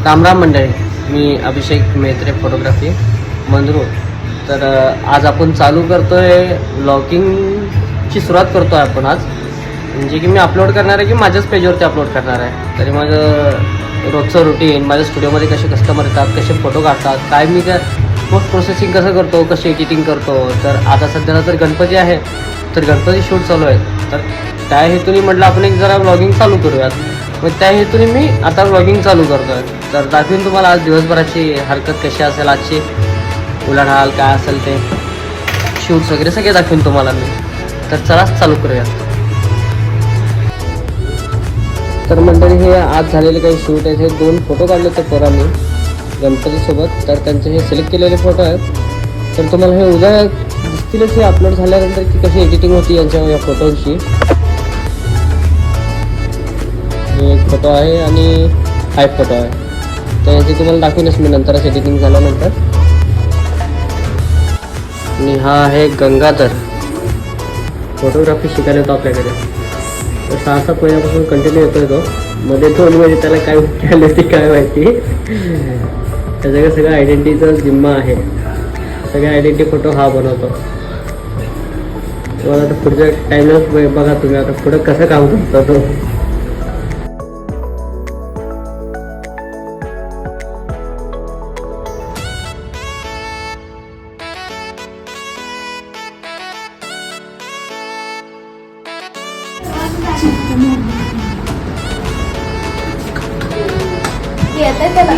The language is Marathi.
रामराम मंडळी, मी अभिषेक मेत्रे, फोटोग्राफी, मंदरूळ. तर आज आपण चालू करतोय व्लॉगिंगची सुरुवात करतोय आपण आज. म्हणजे की मी अपलोड करणार आहे की माझ्याच पेजवरती अपलोड करणार आहे. तरी माझं रोजचं रुटीन, माझ्या स्टुडिओमध्ये कसे कस्टमर येतात, कसे फोटो काढतात, काय मी त्या पोस्ट प्रोसेसिंग कसं करतो, कशी एडिटिंग करतो. तर आता सध्याला तर गणपती आहे, तर गणपती शूट चालू आहे. तर त्या हेतूने म्हटलं आपण एक जरा व्लॉगिंग चालू करूयात. मग त्या हेतूने मी आता व्लॉगिंग चालू करतो आहे. तर दाखवीन तुम्हाला आज दिवसभराची हरकत कशी असेल, आजची उलाढाल काय असेल ते शूट्स वगैरे सगळे दाखवीन तुम्हाला मी. तर चलाच चालू करूयात. तर मंडळी, हे आज झालेले काही शूट आहेत. हे 2 फोटो काढले होते पोरांनी गणपतीसोबत. तर त्यांचे हे सिलेक्ट केलेले फोटो आहेत. तर तुम्हाला हे उद्या दिसतीलच हे अपलोड झाल्यानंतर की कशी एडिटिंग होती यांच्या या फोटोंची. हे एक फोटो आहे आणि हा एक फोटो आहे. तर याची तुम्हाला दाखवीनच मी नंतरच एडिटिंग झाल्यानंतर. आणि हा आहे गंगाधर, फोटोग्राफी शिकायला होतो आपल्याकडे. तर 6-7 महिन्यापासून कंटिन्यू येतोय तो. मध्ये 2 महिने त्याला काय केलं ते काय माहिती. त्याच्याकडे सगळं आयडेंटिटीचा जिम्मा आहे. सगळे आयडेंटिटी फोटो हा बनवतो. तुम्हाला आता पुढच्या टाईमला बघा तुम्ही आता पुढं कसं काम करतो तो. येते त्याला